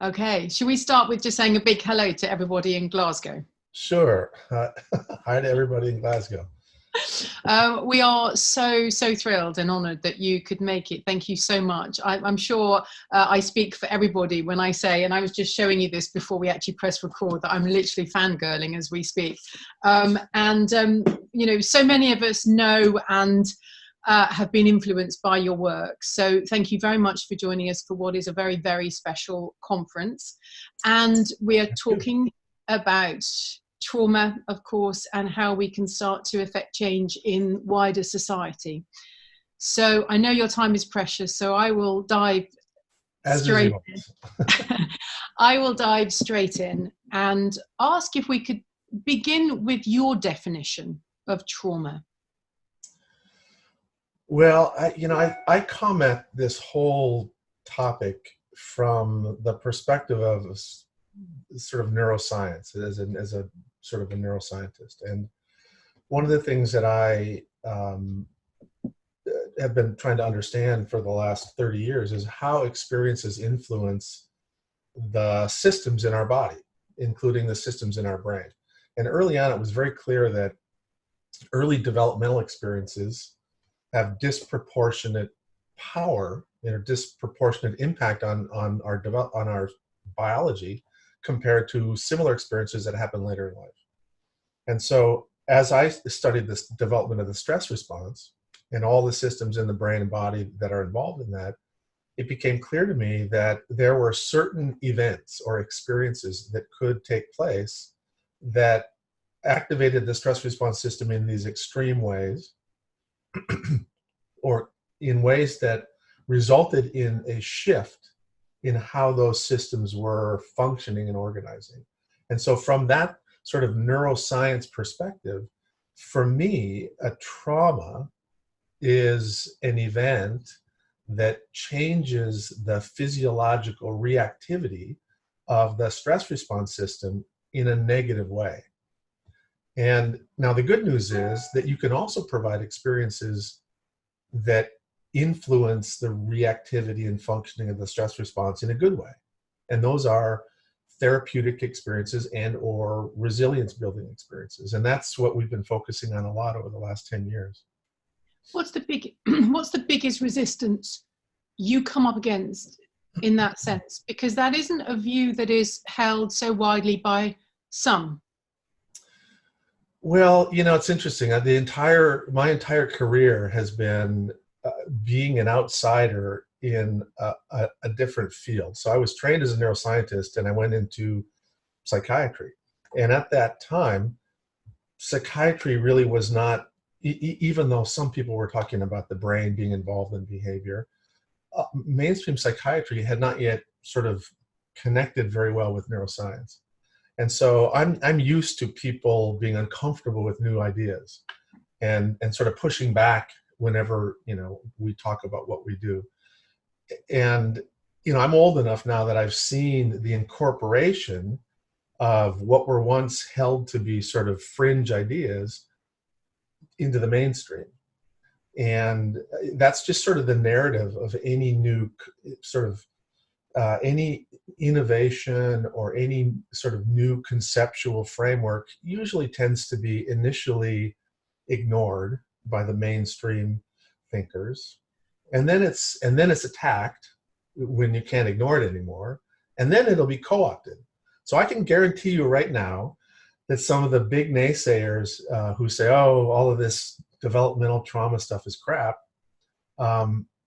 Okay, should we start with just saying a big hello to everybody in Glasgow? Sure. Hi to everybody in Glasgow. We are so thrilled and honoured that you could make it. Thank you so much. I'm sure I speak for everybody when I say, and I was just showing you this before we actually press record, that I'm literally fangirling as we speak. You know, so many of us know and have been influenced by your work. So thank you very much for joining us for what is a very, very special conference. And we are talking about trauma, of course, and how we can start to affect change in wider society. So I know your time is precious, so I will dive straight in. I will dive straight in and ask if we could begin with your definition of trauma. Well, I comment this whole topic from the perspective of sort of neuroscience as a sort of a neuroscientist. And one of the things that I have been trying to understand for the last 30 years is how experiences influence the systems in our body, including the systems in our brain. And early on, it was very clear that early developmental experiences have disproportionate power and disproportionate impact on our biology compared to similar experiences that happen later in life. And so as I studied this development of the stress response and all the systems in the brain and body that are involved in that, it became clear to me that there were certain events or experiences that could take place that activated the stress response system in these extreme ways or in ways that resulted in a shift in how those systems were functioning and organizing. And so from that sort of neuroscience perspective, for me, a trauma is an event that changes the physiological reactivity of the stress response system in a negative way. And now the good news is that you can also provide experiences that influence the reactivity and functioning of the stress response in a good way. And those are therapeutic experiences and or resilience building experiences. And that's what we've been focusing on a lot over the last 10 years. What's the biggest resistance you come up against in that sense? Because that isn't a view that is held so widely by some. Well, you know, it's interesting. My entire career has been being an outsider in a different field. So I was trained as a neuroscientist and I went into psychiatry. And at that time, psychiatry really was not, even though some people were talking about the brain being involved in behavior, mainstream psychiatry had not yet sort of connected very well with neuroscience. And so I'm used to people being uncomfortable with new ideas and sort of pushing back whenever, you know, we talk about what we do. And, you know, I'm old enough now that I've seen the incorporation of what were once held to be sort of fringe ideas into the mainstream. And that's just sort of the narrative of any new sort of any innovation or any sort of new conceptual framework usually tends to be initially ignored by the mainstream thinkers, and then it's attacked when you can't ignore it anymore, and then it'll be co-opted. So I can guarantee you right now that some of the big naysayers who say, "Oh, all of this developmental trauma stuff is crap,"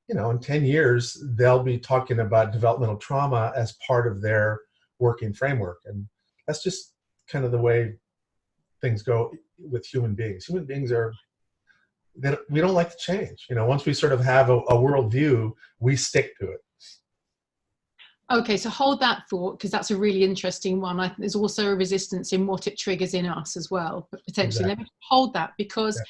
you know, in 10 years, they'll be talking about developmental trauma as part of their working framework. And that's just kind of the way things go with human beings. Human beings we don't like to change. You know, once we sort of have a worldview, we stick to it. Okay, so hold that thought, because that's a really interesting one. There's also a resistance in what it triggers in us as well, but potentially. Exactly. Let me hold that, because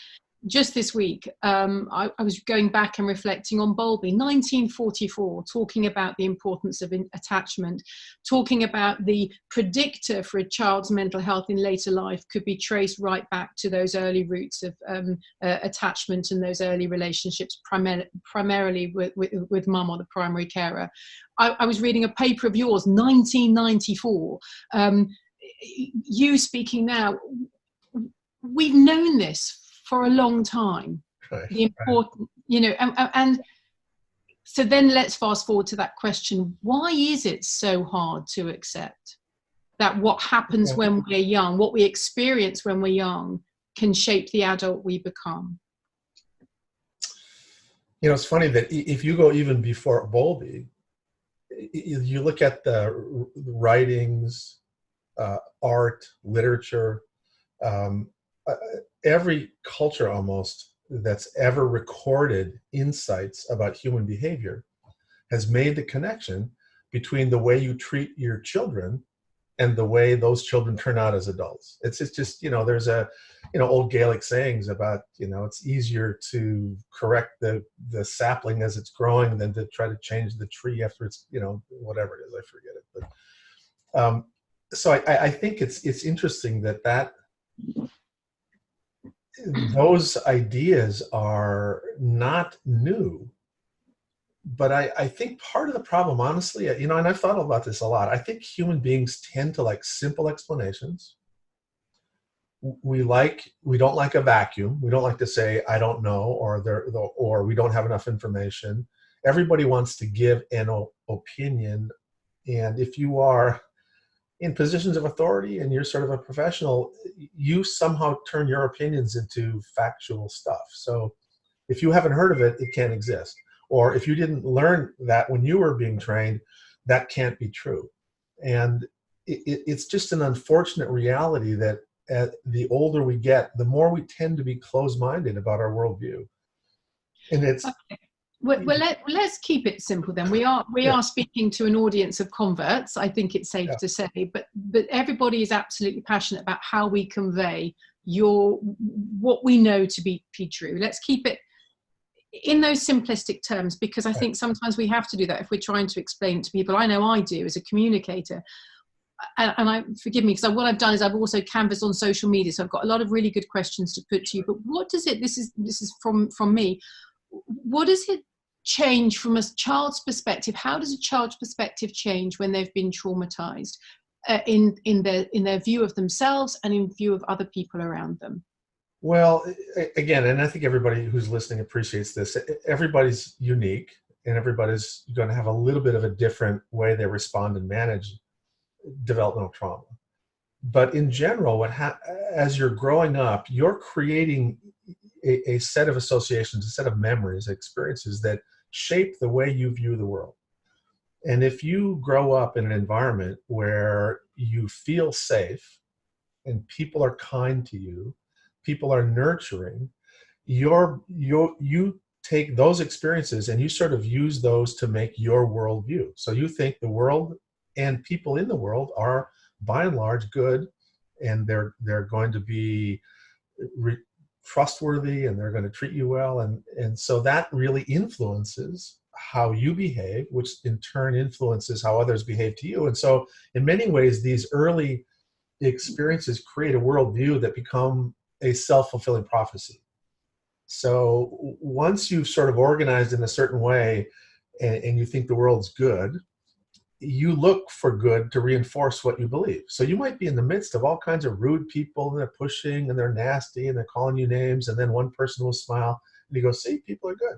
just this week, I was going back and reflecting on Bowlby, 1944, talking about the importance of attachment, talking about the predictor for a child's mental health in later life could be traced right back to those early roots of attachment and those early relationships, primarily with mum or the primary carer. I was reading a paper of yours, 1994. You speaking now, we've known this for a long time, Right, the important, you know, and so then let's fast forward to that question. Why is it so hard to accept that what happens when we're young, what we experience when we're young, can shape the adult we become? You know, it's funny that if you go even before Bowlby, you look at the writings, art, literature, every culture almost that's ever recorded insights about human behavior has made the connection between the way you treat your children and the way those children turn out as adults. It's just, you know, there's old Gaelic sayings about, you know, it's easier to correct the sapling as it's growing than to try to change the tree after it's, you know, whatever it is, I forget it. But so I think it's interesting that those ideas are not new, but I think part of the problem, honestly, you know, and I've thought about this a lot, I think human beings tend to like simple explanations. We don't like a vacuum. We don't like to say, I don't know, or we don't have enough information. Everybody wants to give an opinion. And if you are in positions of authority and you're sort of a professional, you somehow turn your opinions into factual stuff. So if you haven't heard of it, it can't exist. Or if you didn't learn that when you were being trained, that can't be true. And it's just an unfortunate reality that the older we get, the more we tend to be closed-minded about our worldview. And it's... Okay. Well, let's keep it simple then. We are speaking to an audience of converts, I think it's safe to say, but everybody is absolutely passionate about how we convey what we know to be true. Let's keep it in those simplistic terms, because I think sometimes we have to do that if we're trying to explain it to people. I know I do as a communicator. And forgive me, because what I've done is I've also canvassed on social media, so I've got a lot of really good questions to put to you. But what does it, this is from me, what does it change from a child's perspective? How does a child's perspective change when they've been traumatized in their view of themselves and in view of other people around them? Well, again, and I think everybody who's listening appreciates this, everybody's unique and everybody's going to have a little bit of a different way they respond and manage developmental trauma. But in general, as you're growing up, you're creating a set of associations, a set of memories, experiences that shape the way you view the world. And if you grow up in an environment where you feel safe and people are kind to you, people are nurturing, you take those experiences and you sort of use those to make your worldview. So you think the world and people in the world are by and large good, and they're going to be trustworthy and they're going to treat you well. And so that really influences how you behave, which in turn influences how others behave to you. And so in many ways, these early experiences create a worldview that become a self-fulfilling prophecy. So once you've sort of organized in a certain way and you think the world's good, you look for good to reinforce what you believe. So you might be in the midst of all kinds of rude people and they're pushing and they're nasty and they're calling you names, and then one person will smile and you go, see, people are good.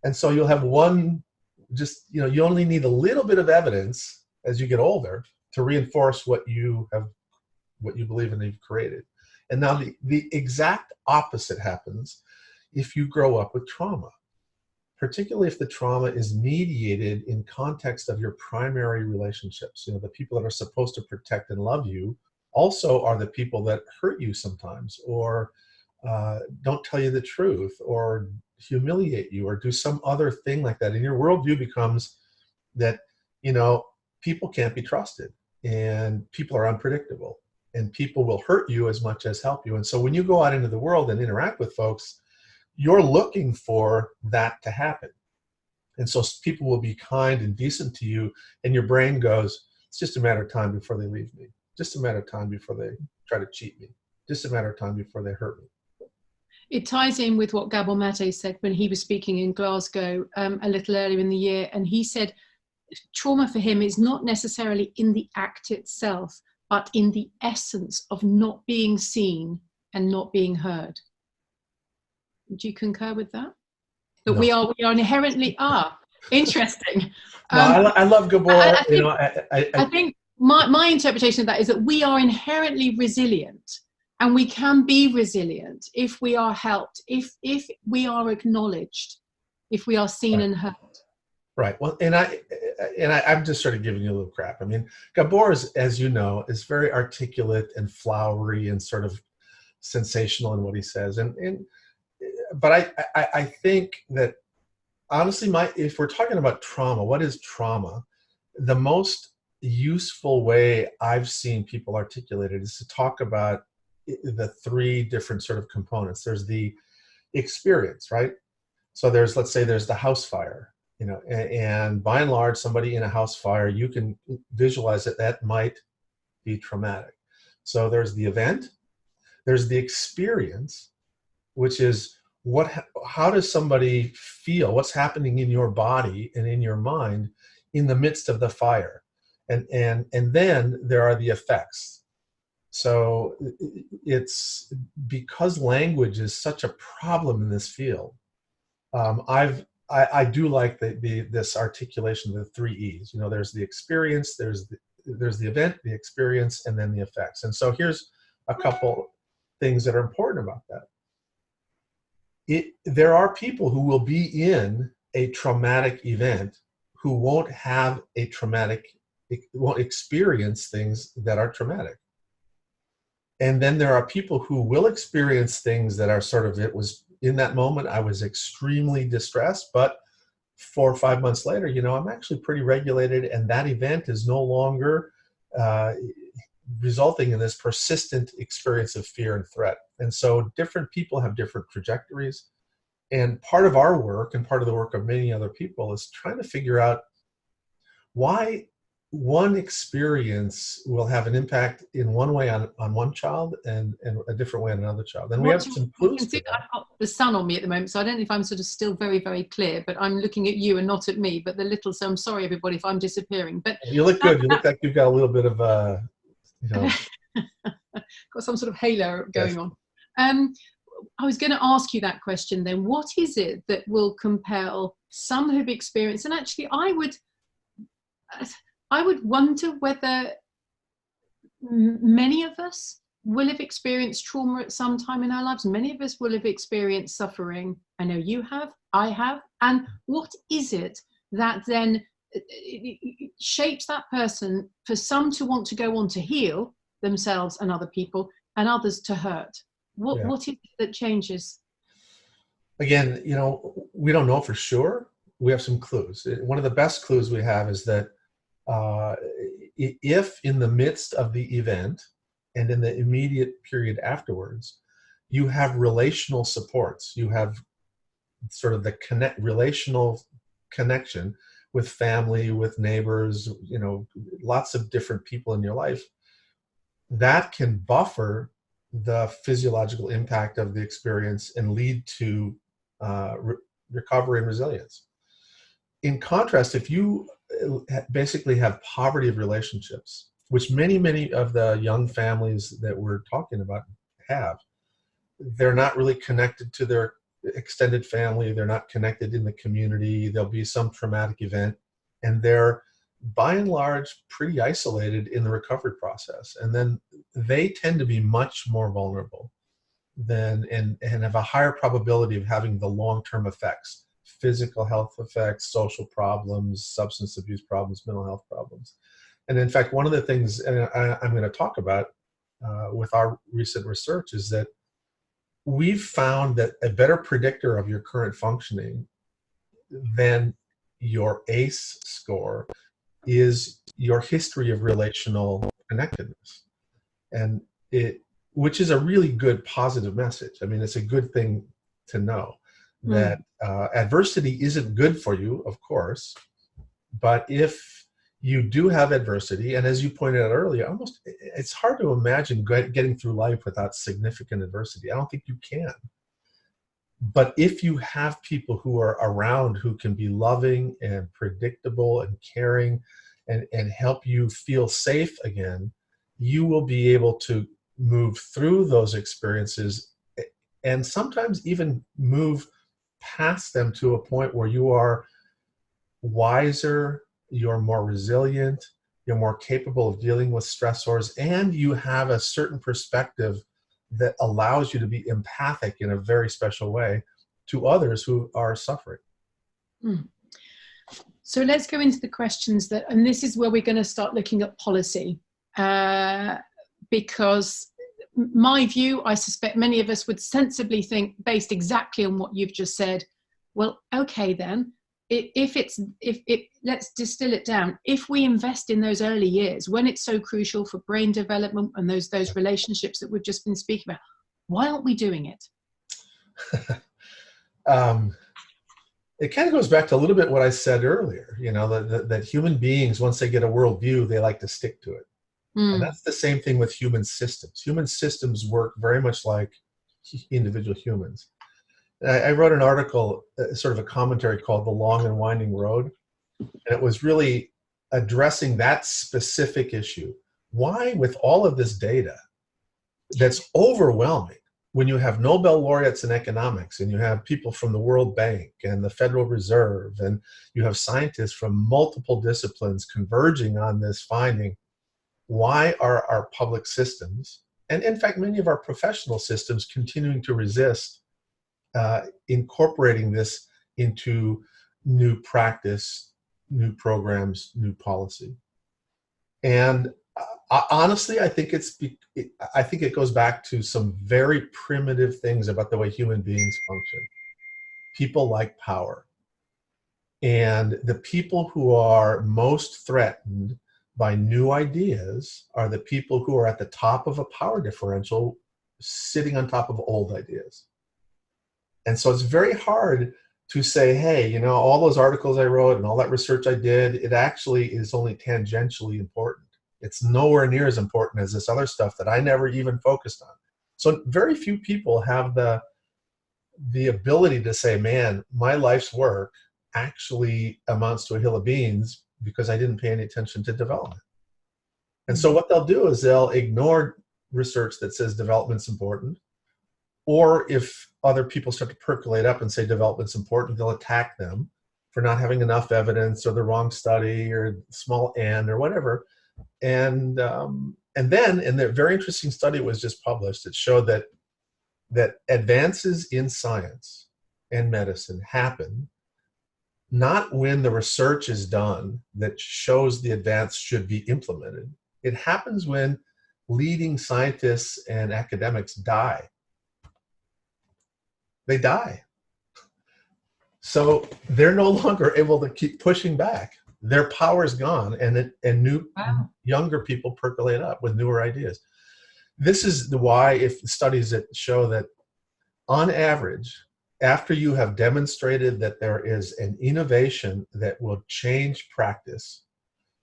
And so you'll have you only need a little bit of evidence as you get older to reinforce what you believe and you've created. And now the exact opposite happens if you grow up with trauma, particularly if the trauma is mediated in context of your primary relationships. You know, the people that are supposed to protect and love you also are the people that hurt you sometimes, or don't tell you the truth, or humiliate you, or do some other thing like that. And your worldview becomes that, you know, people can't be trusted and people are unpredictable. and people will hurt you as much as help you. And so when you go out into the world and interact with folks, you're looking for that to happen. And so people will be kind and decent to you, and your brain goes, it's just a matter of time before they leave me. Just a matter of time before they try to cheat me. Just a matter of time before they hurt me. It ties in with what Gabor Mate said when he was speaking in Glasgow a little earlier in the year. And he said trauma for him is not necessarily in the act itself, but in the essence of not being seen and not being heard. Do you concur with that? That No. we are inherently interesting. No, I love Gabor. I think my interpretation of that is that we are inherently resilient, and we can be resilient if we are helped, if we are acknowledged, if we are seen and heard. Right. Well, and I'm just sort of giving you a little crap. I mean, Gabor is, as you know, is very articulate and flowery and sort of sensational in what he says. But I think that honestly, if we're talking about trauma, what is trauma? The most useful way I've seen people articulate it is to talk about the three different sort of components. There's the experience, right? So let's say there's the house fire, and by and large, somebody in a house fire, you can visualize that might be traumatic. So there's the event, there's the experience, which is how does somebody feel? What's happening in your body and in your mind in the midst of the fire? And then there are the effects. So it's because language is such a problem in this field. I do like this articulation of the three E's. There's the experience, there's the event, the experience, and then the effects. And so here's a couple things that are important about that. There are people who will be in a traumatic event who won't experience things that are traumatic. And then there are people who will experience things that are sort of, it was in that moment, I was extremely distressed, but 4 or 5 months later, I'm actually pretty regulated, and that event is no longer resulting in this persistent experience of fear and threat. And so different people have different trajectories. And part of our work and part of the work of many other people is trying to figure out why one experience will have an impact in one way on one child and a different way on another child. And we have some clues to that. I've got the sun on me at the moment, so I don't know if I'm sort of still very, very clear, but I'm looking at you and not at me, but so I'm sorry, everybody, if I'm disappearing. But you look good. You look like you've got a little bit of got some sort of halo going on. I was going to ask you that question then. What is it that will compel some who've experienced, and actually I would wonder whether many of us will have experienced trauma at some time in our lives. Many of us will have experienced suffering. I know you have, I have. And what is it that then shapes that person for some to want to go on to heal themselves and other people, and others to hurt? What is it that changes? Again, we don't know for sure. We have some clues. One of the best clues we have is that if in the midst of the event and in the immediate period afterwards, you have relational supports, you have sort of the relational connection with family, with neighbors, lots of different people in your life, that can buffer the physiological impact of the experience and lead to recovery and resilience. In contrast, if you basically have poverty of relationships, which many of the young families that we're talking about have, they're not really connected to their extended family, they're not connected in the community, there'll be some traumatic event, and they're by and large pretty isolated in the recovery process. And then they tend to be much more vulnerable and have a higher probability of having the long-term effects, physical health effects, social problems, substance abuse problems, mental health problems. And in fact, one of the things I'm going to talk about with our recent research is that we've found that a better predictor of your current functioning than your ACE score is your history of relational connectedness. And which is a really good positive message. I mean, it's a good thing to know that adversity isn't good for you, of course, but if you do have adversity, and as you pointed out earlier, it's hard to imagine getting through life without significant adversity. I don't think you can. But if you have people who are around who can be loving and predictable and caring and help you feel safe again, you will be able to move through those experiences and sometimes even move past them to a point where you are wiser, you're more resilient, you're more capable of dealing with stressors, and you have a certain perspective that allows you to be empathic in a very special way to others who are suffering. So let's go into the questions and this is where we're going to start looking at policy, because my view, I suspect many of us would sensibly think, based exactly on what you've just said, well, okay then, let's distill it down. If we invest in those early years, when it's so crucial for brain development and those relationships that we've just been speaking about, why aren't we doing it? It kind of goes back to a little bit what I said earlier, that human beings, once they get a worldview, they like to stick to it. And that's the same thing with human systems. Human systems work very much like individual humans. I wrote an article, sort of a commentary called The Long and Winding Road. And it was really addressing that specific issue. Why, with all of this data that's overwhelming, when you have Nobel laureates in economics and you have people from the World Bank and the Federal Reserve, and you have scientists from multiple disciplines converging on this finding, why are our public systems, and in fact many of our professional systems, continuing to resist incorporating this into new practice, new programs, new policy? And honestly, I think it goes back to some very primitive things about the way human beings function. People like power. And the people who are most threatened by new ideas are the people who are at the top of a power differential, sitting on top of old ideas. And so it's very hard to say, hey, all those articles I wrote and all that research I did, it actually is only tangentially important. It's nowhere near as important as this other stuff that I never even focused on. So very few people have the ability to say, man, my life's work actually amounts to a hill of beans because I didn't pay any attention to development. And so what they'll do is they'll ignore research that says development's important. Or if other people start to percolate up and say development's important, they'll attack them for not having enough evidence or the wrong study or small n or whatever. And then in the very interesting study was just published, it showed that advances in science and medicine happen not when the research is done that shows the advance should be implemented. It happens when leading scientists and academics die. They die. So they're no longer able to keep pushing back. Their power is gone, and younger people percolate up with newer ideas. This is why, if studies that show that on average, after you have demonstrated that there is an innovation that will change practice,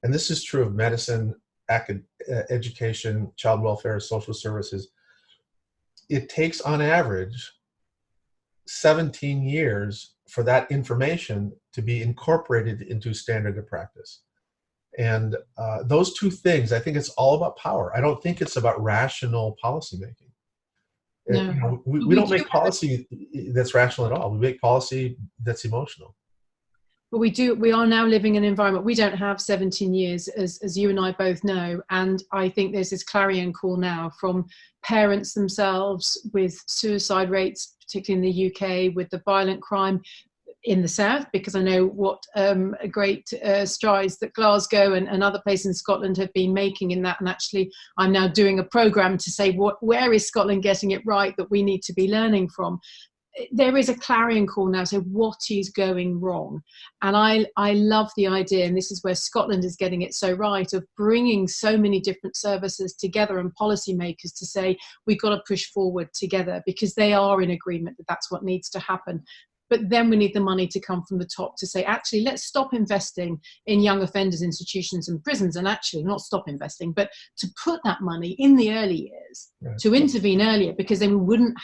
and this is true of medicine, education, child welfare, social services, it takes on average 17 years for that information to be incorporated into standard of practice. And those two things, I think it's all about power. I don't think it's about rational policymaking. No. We don't make policy that's rational at all. We make policy that's emotional. But we are now living in an environment, we don't have 17 years, as you and I both know. And I think there's this clarion call now from parents themselves with suicide rates, particularly in the UK, with the violent crime in the south, because I know what great strides that Glasgow and other places in Scotland have been making in that. And actually, I'm now doing a program to say where is Scotland getting it right that we need to be learning from. there is a clarion call now. So what is going wrong? And I love the idea, and this is where Scotland is getting it so right, of bringing so many different services together and policymakers to say, we've got to push forward together, because they are in agreement that that's what needs to happen. But then we need the money to come from the top to say, actually, let's stop investing in young offenders institutions and prisons, and actually not stop investing, but to put that money in the early years, right, to intervene earlier, because then we wouldn't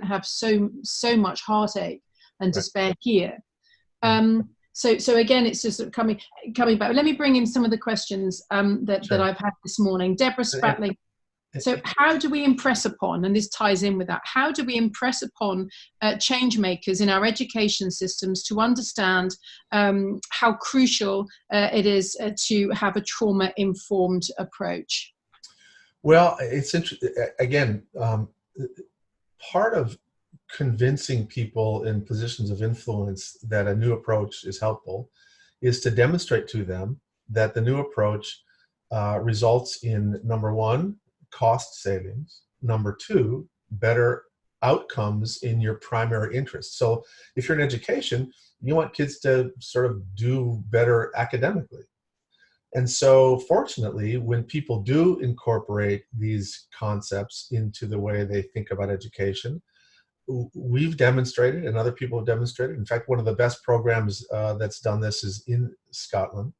have so much heartache and despair, right, here. So again, it's just sort of coming back. Let me bring in some of the questions that I've had this morning. Deborah Spratling. So how do we impress upon, and this ties in with that, how do we impress upon change makers in our education systems to understand how crucial it is to have a trauma-informed approach? Well, it's interesting. Again, part of convincing people in positions of influence that a new approach is helpful is to demonstrate to them that the new approach results in, number one, cost savings, number two, better outcomes in your primary interest. So if you're in education, you want kids to sort of do better academically. And so fortunately, when people do incorporate these concepts into the way they think about education, we've demonstrated, and other people have demonstrated. In fact, one of the best programs that's done this is in Scotland.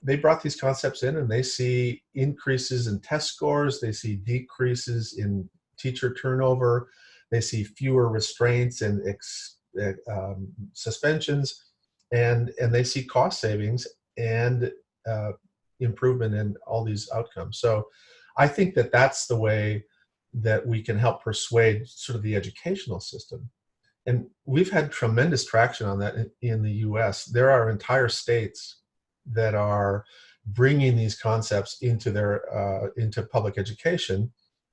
They brought these concepts in, and they see increases in test scores. They see decreases in teacher turnover. They see fewer restraints and suspensions, and they see cost savings and improvement in all these outcomes. So I think that that's the way that we can help persuade sort of the educational system. And we've had tremendous traction on that in the US. There are entire states that are bringing these concepts into into public education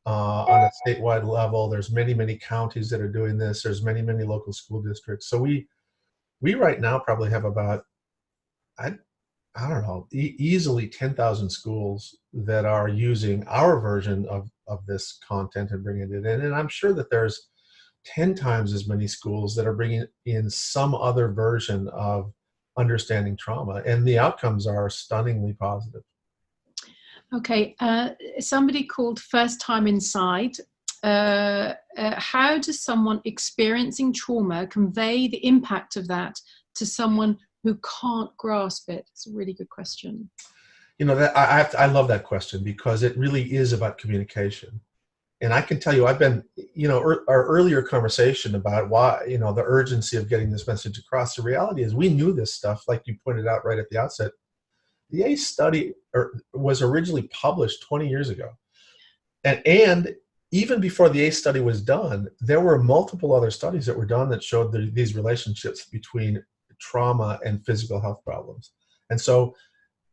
on a statewide level. There's many counties that are doing this. There's many local school districts. So we right now probably have about, I don't know, easily 10,000 schools that are using our version of this content and bringing it in. And I'm sure that there's 10 times as many schools that are bringing in some other version of understanding trauma, and the outcomes are stunningly positive. Okay, somebody called First Time Inside. How does someone experiencing trauma convey the impact of that to someone who can't grasp it? It's a really good question. You know, that I love that question, because it really is about communication. And I can tell you, I've been, you know, our earlier conversation about why, you know, the urgency of getting this message across. The reality is we knew this stuff, like you pointed out right at the outset. The ACE study was originally published 20 years ago. And even before the ACE study was done, there were multiple other studies that were done that showed these relationships between trauma and physical health problems. And so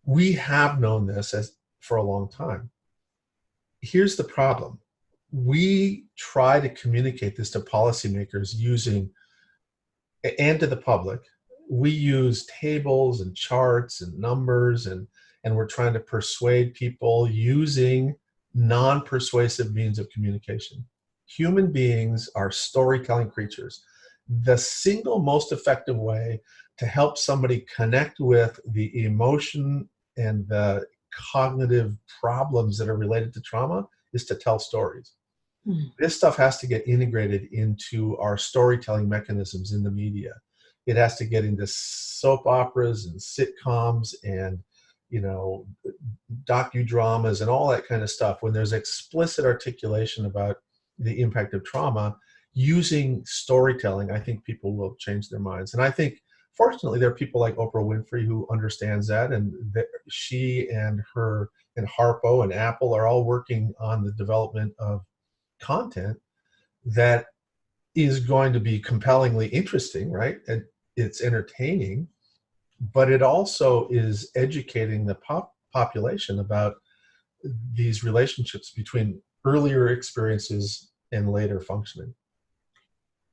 we have known this for a long time. Here's the problem. We try to communicate this to policymakers and to the public. We use tables and charts and numbers, and we're trying to persuade people using non-persuasive means of communication. Human beings are storytelling creatures. The single most effective way to help somebody connect with the emotion and the cognitive problems that are related to trauma is to tell stories. This stuff has to get integrated into our storytelling mechanisms in the media. It has to get into soap operas and sitcoms and, you know, docudramas and all that kind of stuff. When there's explicit articulation about the impact of trauma, using storytelling, I think people will change their minds. And I think, fortunately, there are people like Oprah Winfrey who understands that, and she and her and Harpo and Apple are all working on the development of content that is going to be compellingly interesting, right? And it's entertaining, but it also is educating the population about these relationships between earlier experiences and later functioning.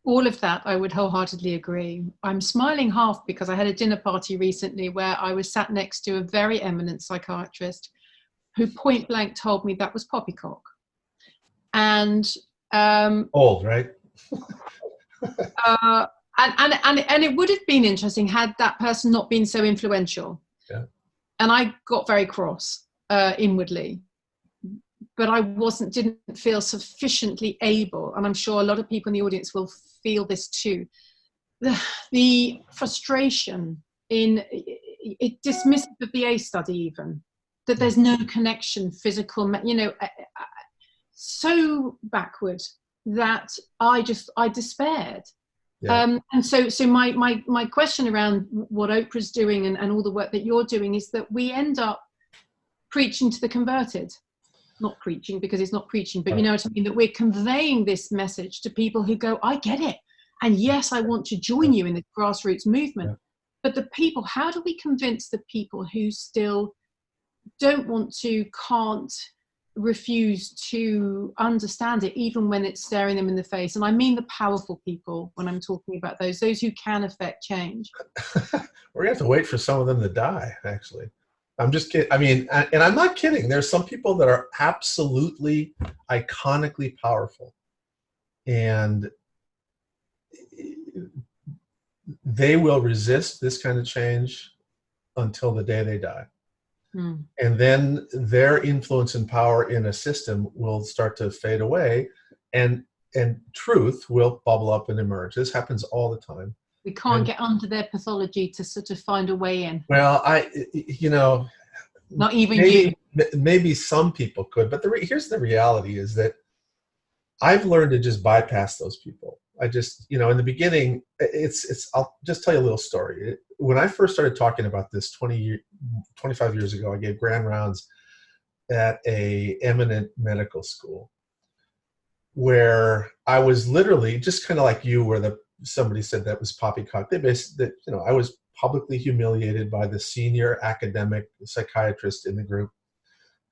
All of that, I would wholeheartedly agree. I'm smiling half because I had a dinner party recently where I was sat next to a very eminent psychiatrist who point blank told me that was poppycock. And old, right? And it would have been interesting had that person not been so influential. Yeah. And I got very cross inwardly, but I didn't feel sufficiently able, and I'm sure a lot of people in the audience will feel this too. The frustration in it dismissive of the A study, even that there's no connection, physical, so backward that I despaired. Yeah. And so my question around what Oprah's doing and all the work that you're doing is that we end up preaching to the converted. Not preaching because it's not preaching, but you know what I mean, that we're conveying this message to people who go, I get it. And yes, I want to join you in this grassroots movement. Yeah. But the people, how do we convince the people who still don't want to, can't, refuse to understand it, even when it's staring them in the face? And I mean the powerful people when I'm talking about those who can affect change. We're going to have to wait for some of them to die, actually. I'm just kidding. I mean, and I'm not kidding. There's some people that are absolutely iconically powerful, and they will resist this kind of change until the day they die. And then their influence and power in a system will start to fade away, and truth will bubble up and emerge. This happens all the time. We can't get under their pathology to sort of find a way in. Well, not even maybe some people could, but here's the reality is that I've learned to just bypass those people. I just, in the beginning, I'll just tell you a little story. When I first started talking about this 25 years ago, I gave grand rounds at a eminent medical school where I was literally just kind of like you, where somebody said that was poppycock. They basically, I was publicly humiliated by the senior academic psychiatrist in the group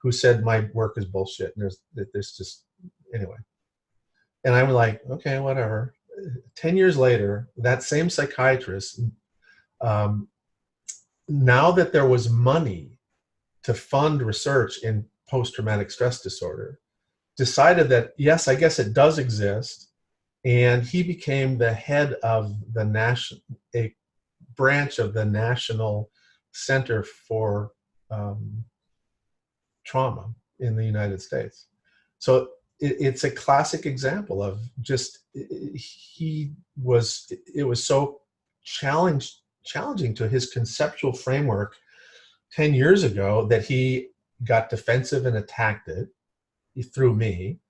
who said my work is bullshit. And there's just, anyway. And I'm like, okay, whatever. 10 years later, that same psychiatrist, now that there was money to fund research in post-traumatic stress disorder, decided that, yes, I guess it does exist. And he became the head of a branch of the National Center for Trauma in the United States. So it's a classic example of just, it was so challenging to his conceptual framework 10 years ago that he got defensive and attacked it through me.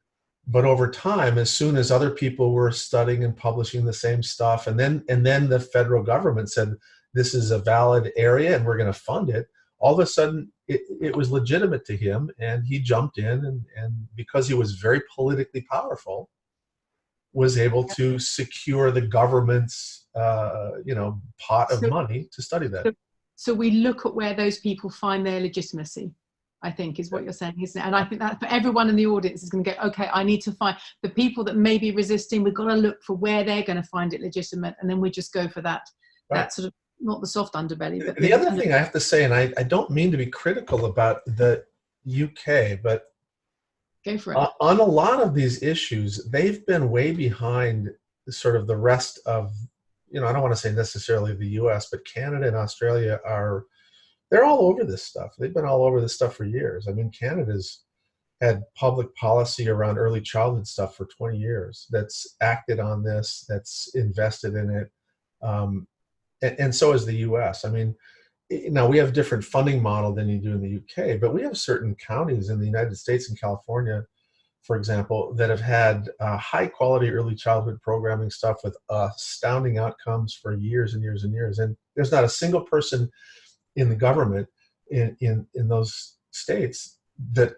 But over time, as soon as other people were studying and publishing the same stuff, and then the federal government said, this is a valid area and we're going to fund it, all of a sudden it was legitimate to him, and he jumped in, and because he was very politically powerful, was able to secure the government's pot of money to study that. So we look at where those people find their legitimacy, I think, is what you're saying, isn't it? And I think that for everyone in the audience is going to go, okay, I need to find the people that may be resisting. We've got to look for where they're going to find it legitimate, and then we just go for that. Right. That sort of, not the soft underbelly, but the other thing I have to say, and I don't mean to be critical about the UK, but go for it. On a lot of these issues, they've been way behind sort of the rest of, I don't want to say necessarily the US, but Canada and Australia they're all over this stuff. They've been all over this stuff for years. I mean, Canada's had public policy around early childhood stuff for 20 years that's acted on this, that's invested in it. And so is the US. I mean, now we have a different funding model than you do in the UK, but we have certain counties in the United States and California, for example, that have had high quality early childhood programming stuff with astounding outcomes for years and years and years. And there's not a single person in the government in those states that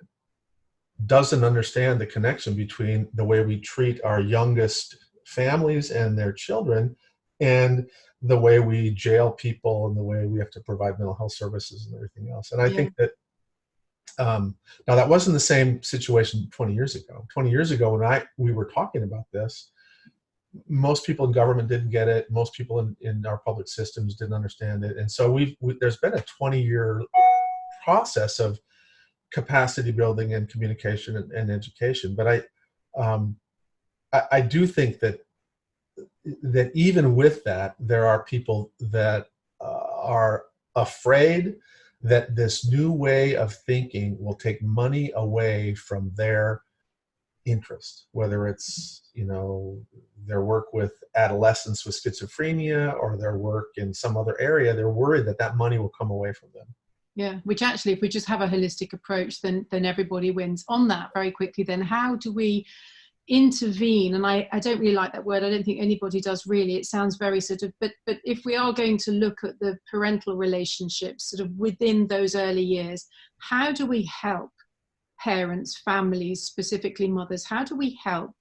doesn't understand the connection between the way we treat our youngest families and their children and the way we jail people and the way we have to provide mental health services and everything else. And I think that now that wasn't the same situation 20 years ago. 20 years ago when we were talking about this, most people in government didn't get it. Most people in our public systems didn't understand it. And so there's been a 20-year process of capacity building and communication and education. But I do think that that even with that, there are people that are afraid that this new way of thinking will take money away from their interest, whether it's, their work with adolescents with schizophrenia or their work in some other area. They're worried that that money will come away from them. Yeah, which actually, if we just have a holistic approach, then everybody wins. On that, very quickly, then how do we intervene? And I don't really like that word. I don't think anybody does really. It sounds very sort of, but if we are going to look at the parental relationships sort of within those early years, how do we help parents, families, specifically mothers? How do we help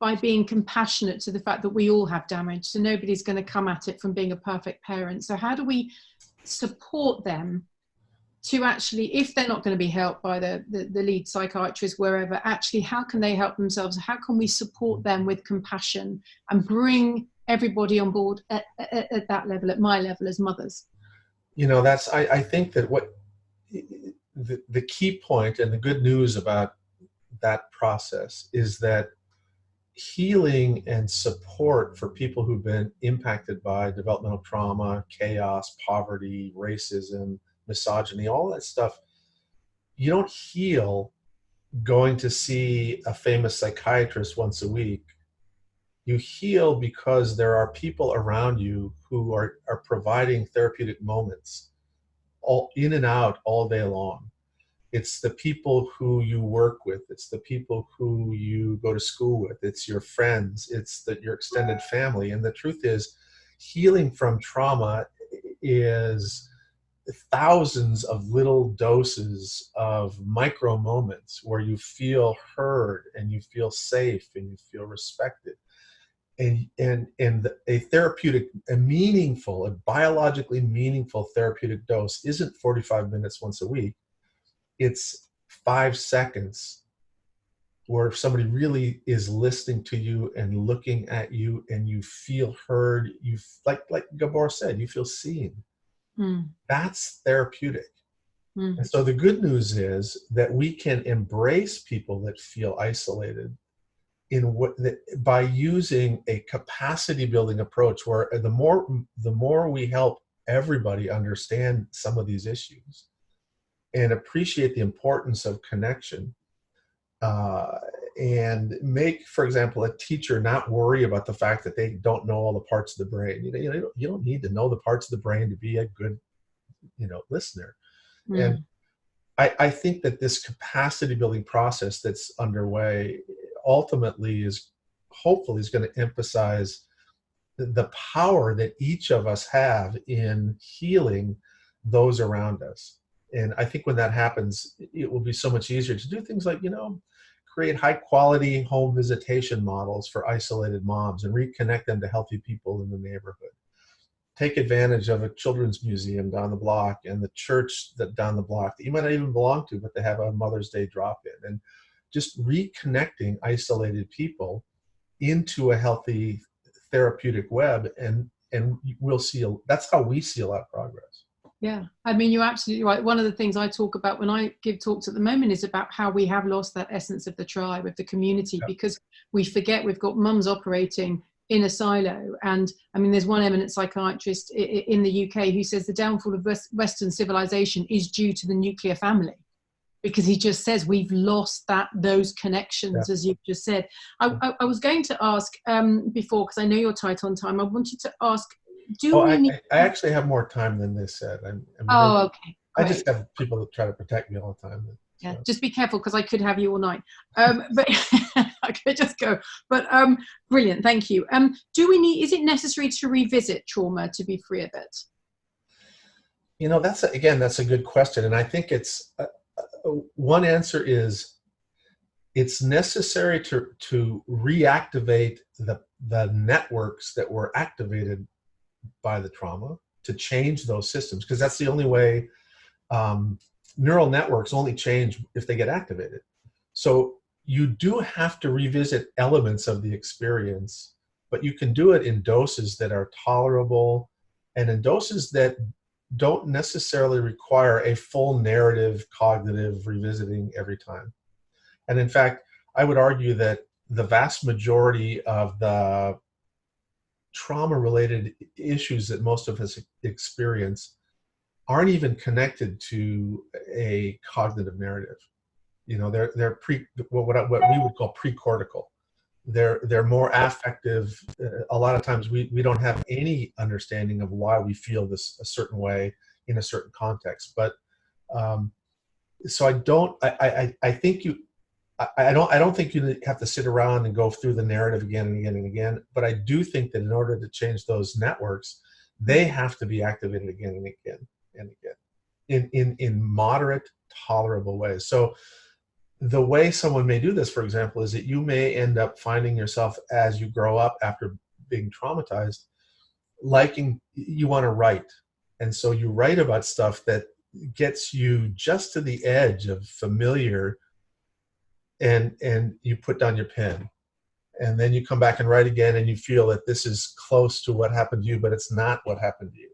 by being compassionate to the fact that we all have damage? So nobody's going to come at it from being a perfect parent. So how do we support them to actually, if they're not going to be helped by the lead psychiatrist wherever, actually how can they help themselves? How can we support them with compassion and bring everybody on board at that level, at my level as mothers? I think that what the key point and the good news about that process is that healing and support for people who've been impacted by developmental trauma, chaos, poverty, racism, misogyny, all that stuff, you don't heal going to see a famous psychiatrist once a week. You heal because there are people around you who are providing therapeutic moments all in and out all day long. It's the people who you work with. It's the people who you go to school with. It's your friends. It's your extended family. And the truth is, healing from trauma is thousands of little doses of micro moments where you feel heard and you feel safe and you feel respected. And a therapeutic, a biologically meaningful therapeutic dose isn't 45 minutes once a week. It's 5 seconds where somebody really is listening to you and looking at you and you feel heard. You, like Gabor said, you feel seen. That's therapeutic. And so the good news is that we can embrace people that feel isolated by using a capacity building approach where the more we help everybody understand some of these issues and appreciate the importance of connection, and make, for example, a teacher not worry about the fact that they don't know all the parts of the brain. You don't need to know the parts of the brain to be a good, listener. And I think that this capacity building process that's underway ultimately hopefully is going to emphasize the power that each of us have in healing those around us. And I think when that happens, it will be so much easier to do things like, create high quality home visitation models for isolated moms and reconnect them to healthy people in the neighborhood. Take advantage of a children's museum down the block and the church down the block that you might not even belong to, but they have a Mother's Day drop-in. And just reconnecting isolated people into a healthy therapeutic web, and we'll see. That's how we see a lot of progress. Yeah, I mean, you're absolutely right. One of the things I talk about when I give talks at the moment is about how we have lost that essence of the tribe, of the community, because we forget we've got mums operating in a silo. And I mean, there's one eminent psychiatrist in the UK who says the downfall of Western civilization is due to the nuclear family, because he just says we've lost those connections, as you've just said. I was going to ask before, because I know you're tight on time, I wanted to ask, I actually have more time than they said. Okay. Great. I just have people that try to protect me all the time. Yeah, just be careful, because I could have you all night. But I could just go. But brilliant, thank you. Is it necessary to revisit trauma to be free of it? That's a good question. And I think it's, one answer is it's necessary to reactivate the networks that were activated by the trauma, to change those systems, because that's the only way. Neural networks only change if they get activated. So you do have to revisit elements of the experience, but you can do it in doses that are tolerable and in doses that don't necessarily require a full narrative cognitive revisiting every time. And in fact, I would argue that the vast majority of the trauma-related issues that most of us experience aren't even connected to a cognitive narrative. You know, they're what we would call pre-cortical. They're more affective. A lot of times we don't have any understanding of why we feel this a certain way in a certain context. But so I don't think you have to sit around and go through the narrative again and again and again. But I do think that in order to change those networks, they have to be activated again and again and again in moderate, tolerable ways. So the way someone may do this, for example, is that you may end up finding yourself as you grow up after being traumatized, you want to write. And so you write about stuff that gets you just to the edge of familiar, and you put down your pen. And then you come back and write again, and you feel that this is close to what happened to you, but it's not what happened to you.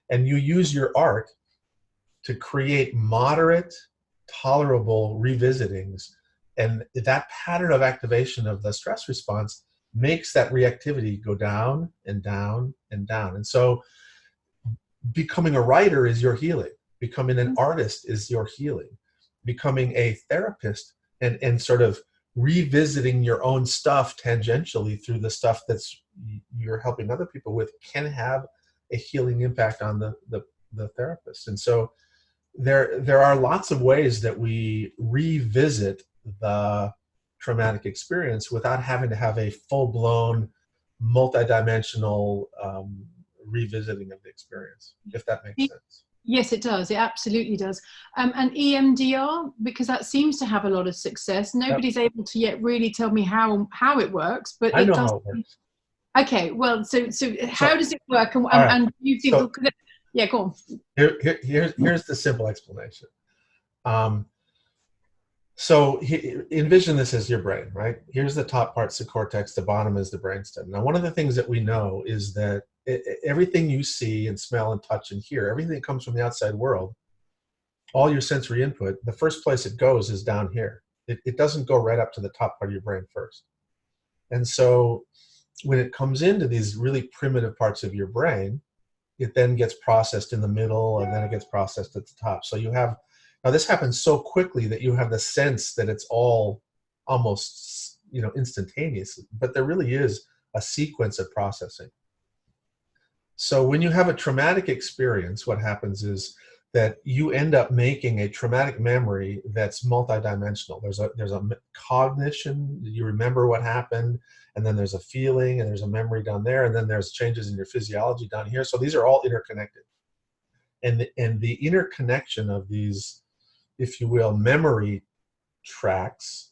And you use your art to create moderate, tolerable revisitings, and that pattern of activation of the stress response makes that reactivity go down and down and down. And so becoming a writer is your healing. Becoming an artist is your healing. Becoming a therapist and sort of revisiting your own stuff tangentially through the stuff that's you're helping other people with can have a healing impact on the therapist. And so there are lots of ways that we revisit the traumatic experience without having to have a full-blown, multidimensional revisiting of the experience, if that makes sense. Yes, it does. It absolutely does. And EMDR, because that seems to have a lot of success. Nobody's able to yet really tell me how it works, but I it know does. how it works. Okay, well, so how does it work? And do you think? Yeah, go on. Here's the simple explanation. So envision this as your brain, right? Here's the top part's the cortex, the bottom is the brainstem. Now, one of the things that we know is that everything you see and smell and touch and hear, everything that comes from the outside world, all your sensory input, the first place it goes is down here. It doesn't go right up to the top part of your brain first. And so when it comes into these really primitive parts of your brain, it then gets processed in the middle, and then it gets processed at the top. So you have, now this happens so quickly that you have the sense that it's all almost, instantaneous, but there really is a sequence of processing. So when you have a traumatic experience, what happens is that you end up making a traumatic memory that's multidimensional. There's a cognition, you remember what happened, and then there's a feeling, and there's a memory down there, and then there's changes in your physiology down here. So these are all interconnected. And the interconnection of these, if you will, memory tracks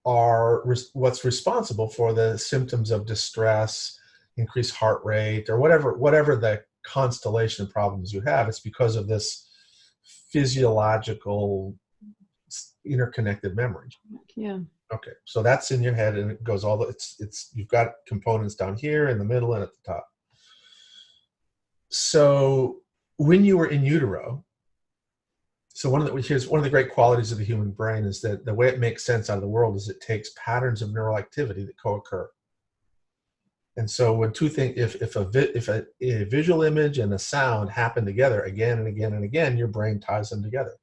are what's responsible for the symptoms of distress, increased heart rate, or whatever the constellation of problems you have. It's because of this physiological interconnected memory. Yeah. Okay, so that's in your head, and it goes you've got components down here, in the middle, and at the top. So when you were in utero, so here's one of the great qualities of the human brain is that the way it makes sense out of the world is it takes patterns of neural activity that co-occur. And so when two things, if a visual image and a sound happen together again and again and again, your brain ties them together.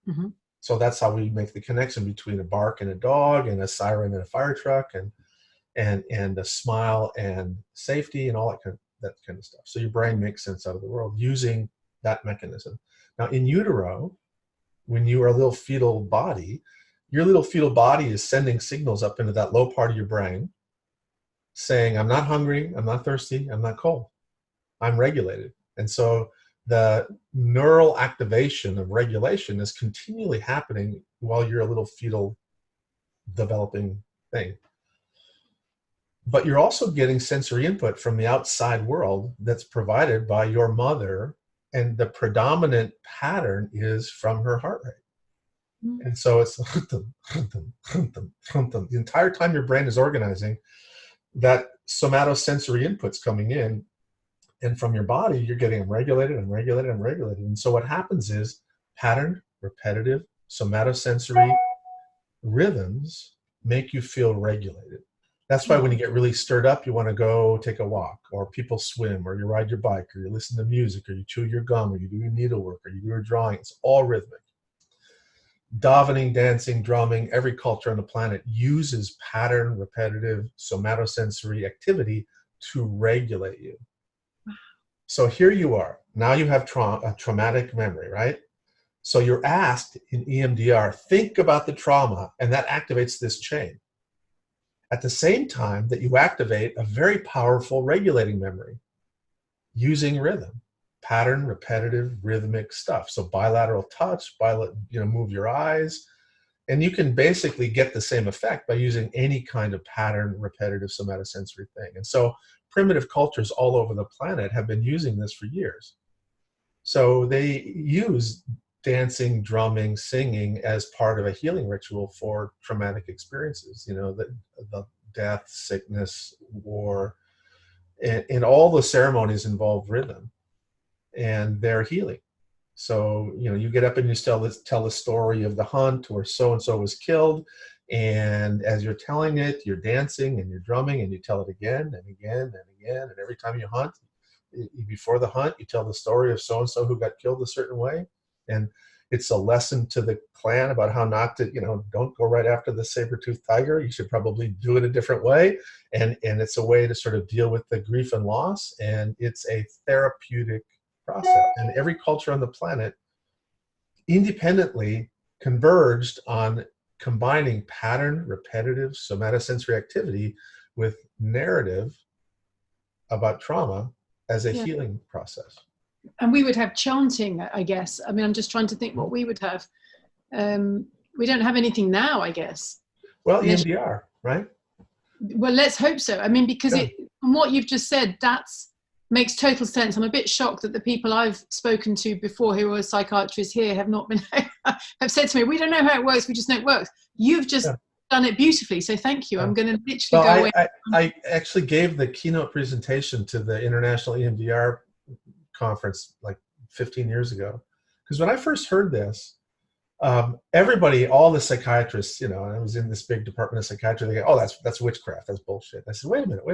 Mm-hmm. So that's how we make the connection between a bark and a dog, and a siren and a fire truck, and a smile and safety, and all that kind of stuff. So your brain makes sense out of the world using that mechanism. Now in utero, when you are a little fetal body, your little fetal body is sending signals up into that low part of your brain, saying, I'm not hungry, I'm not thirsty, I'm not cold, I'm regulated. And so the neural activation of regulation is continually happening while you're a little fetal developing thing. But you're also getting sensory input from the outside world that's provided by your mother, and the predominant pattern is from her heart rate. Mm-hmm. And so it's the entire time your brain is organizing, that somatosensory input's coming in, and from your body, you're getting them regulated and regulated and regulated. And so what happens is patterned, repetitive, somatosensory rhythms make you feel regulated. That's why when you get really stirred up, you want to go take a walk, or people swim, or you ride your bike, or you listen to music, or you chew your gum, or you do your needlework, or you do your drawing. It's all rhythmic. Davening, dancing, drumming, every culture on the planet uses pattern, repetitive, somatosensory activity to regulate you. So here you are. Now you have a traumatic memory, right? So you're asked in EMDR, think about the trauma, and that activates this chain. At the same time that you activate a very powerful regulating memory using rhythm, pattern, repetitive, rhythmic stuff. So bilateral touch, move your eyes, and you can basically get the same effect by using any kind of pattern, repetitive, somatosensory thing. And so primitive cultures all over the planet have been using this for years. So they use dancing, drumming, singing as part of a healing ritual for traumatic experiences, the death, sickness, war, and all the ceremonies involve rhythm, and they're healing. So, you get up and you tell the story of the hunt where so-and-so was killed, and as you're telling it, you're dancing and you're drumming, and you tell it again and again and again, and every time you hunt, before the hunt, you tell the story of so-and-so who got killed a certain way. And it's a lesson to the clan about how not to, don't go right after the saber-toothed tiger. You should probably do it a different way. And it's a way to sort of deal with the grief and loss. And it's a therapeutic process. And every culture on the planet independently converged on combining pattern, repetitive, somatosensory activity with narrative about trauma as a healing process. And we would have chanting, I guess. I mean, I'm just trying to think what we would have. We don't have anything now, I guess. Well, EMDR, right? Well, let's hope so. I mean, because from what you've just said, makes total sense. I'm a bit shocked that the people I've spoken to before who are psychiatrists here have not been, have said to me, we don't know how it works, we just know it works. You've just done it beautifully, so thank you. I'm going to literally go away. I actually gave the keynote presentation to the International EMDR conference like 15 years ago, because when I first heard this, everybody, all the psychiatrists, and I was in this big department of psychiatry, they go, oh, that's witchcraft, that's bullshit. I said, wait a minute.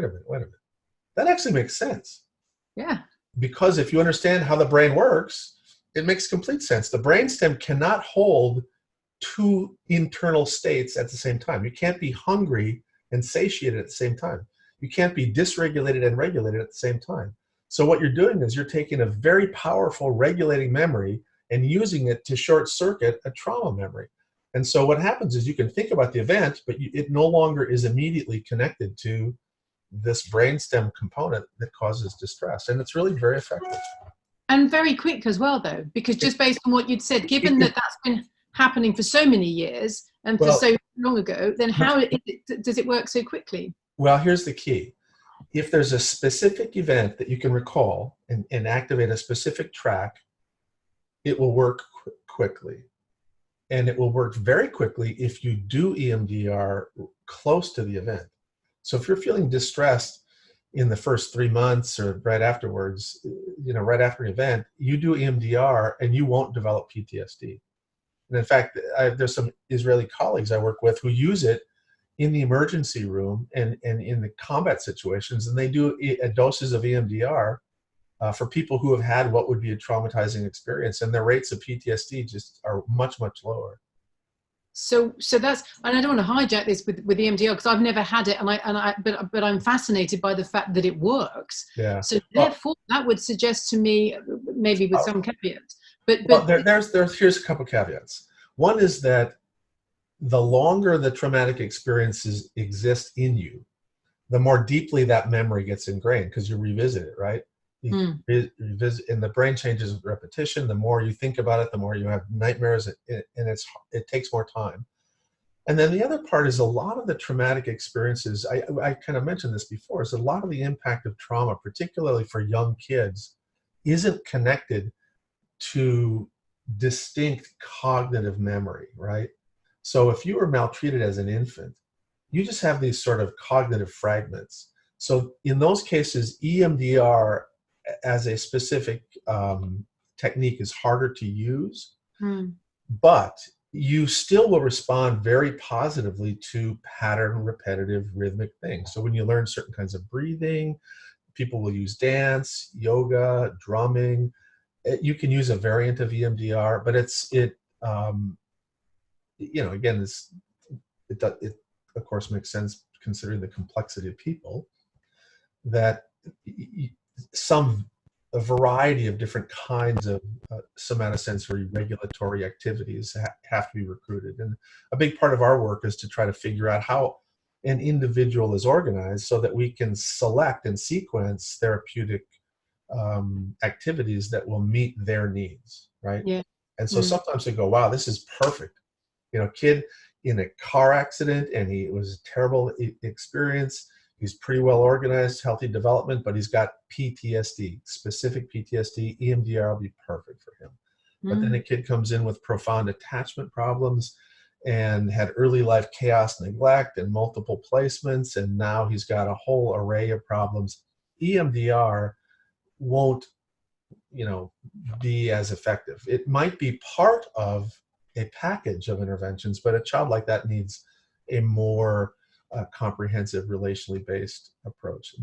That actually makes sense. Yeah. Because if you understand how the brain works, it makes complete sense. The brainstem cannot hold two internal states at the same time. You can't be hungry and satiated at the same time. You can't be dysregulated and regulated at the same time. So what you're doing is you're taking a very powerful regulating memory and using it to short circuit a trauma memory. And so what happens is you can think about the event, but it no longer is immediately connected to this brainstem component that causes distress. And it's really very effective. And very quick as well, though, because just based on what you'd said, given that that's been happening for so many years and for so long ago, then how does it work so quickly? Well, here's the key. If there's a specific event that you can recall and activate a specific track, it will work quickly. And it will work very quickly if you do EMDR close to the event. So if you're feeling distressed in the first 3 months or right afterwards, right after an event, you do EMDR and you won't develop PTSD. And in fact, there's some Israeli colleagues I work with who use it in the emergency room and in the combat situations, and they do doses of EMDR for people who have had what would be a traumatizing experience, and their rates of PTSD just are much, much lower. So that's, and I don't want to hijack this with EMDR because I've never had it, but I'm fascinated by the fact that it works. Yeah. So therefore, that would suggest to me, maybe with some caveats, but here's a couple caveats. One is that the longer the traumatic experiences exist in you, the more deeply that memory gets ingrained because you revisit it, right? You revisit, and the brain changes with repetition. The more you think about it, the more you have nightmares, and it takes more time. And then the other part is a lot of the traumatic experiences, I kind of mentioned this before, is a lot of the impact of trauma, particularly for young kids, isn't connected to distinct cognitive memory, right? So if you were maltreated as an infant, you just have these sort of cognitive fragments. So in those cases, EMDR as a specific technique is harder to use, but you still will respond very positively to pattern, repetitive, rhythmic things. So when you learn certain kinds of breathing, people will use dance, yoga, drumming. You can use a variant of EMDR, but again, it of course makes sense considering the complexity of people, that a variety of different kinds of somatosensory regulatory activities have to be recruited. And a big part of our work is to try to figure out how an individual is organized so that we can select and sequence therapeutic activities that will meet their needs, right? Yeah. And so sometimes they go, wow, this is perfect. Kid in a car accident, and it was a terrible experience. He's pretty well organized, healthy development, but he's got PTSD, specific PTSD. EMDR will be perfect for him. But then a kid comes in with profound attachment problems and had early life chaos, neglect, and multiple placements, and now he's got a whole array of problems. EMDR won't, be as effective. It might be part of a package of interventions, but a child like that needs a more comprehensive, relationally based approach.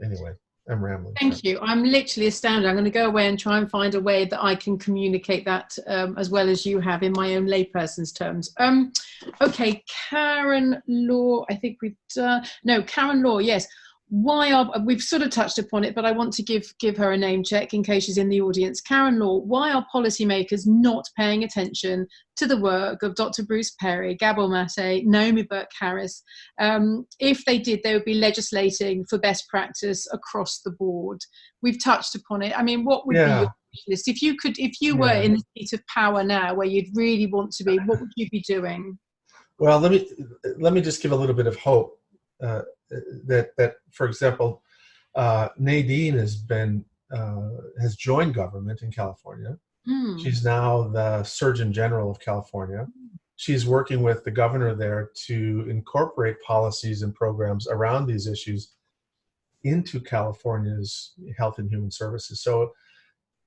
Anyway, I'm rambling. Thank you. I'm literally astounded. I'm going to go away and try and find a way that I can communicate that as well as you have in my own layperson's terms. Okay, Karen Law. I think Karen Law. Yes. We've sort of touched upon it, but I want to give her a name check in case she's in the audience. Karen Law, why are policymakers not paying attention to the work of Dr. Bruce Perry, Gabor Mate, Naomi Burke-Harris? If they did, they would be legislating for best practice across the board. We've touched upon it. I mean, what would be your list? If you were in the seat of power now, where you'd really want to be, what would you be doing? Well, let me just give a little bit of hope. That for example, Nadine has joined government in California. She's now the Surgeon General of California. She's working with the governor there to incorporate policies and programs around these issues into California's Health and Human Services. So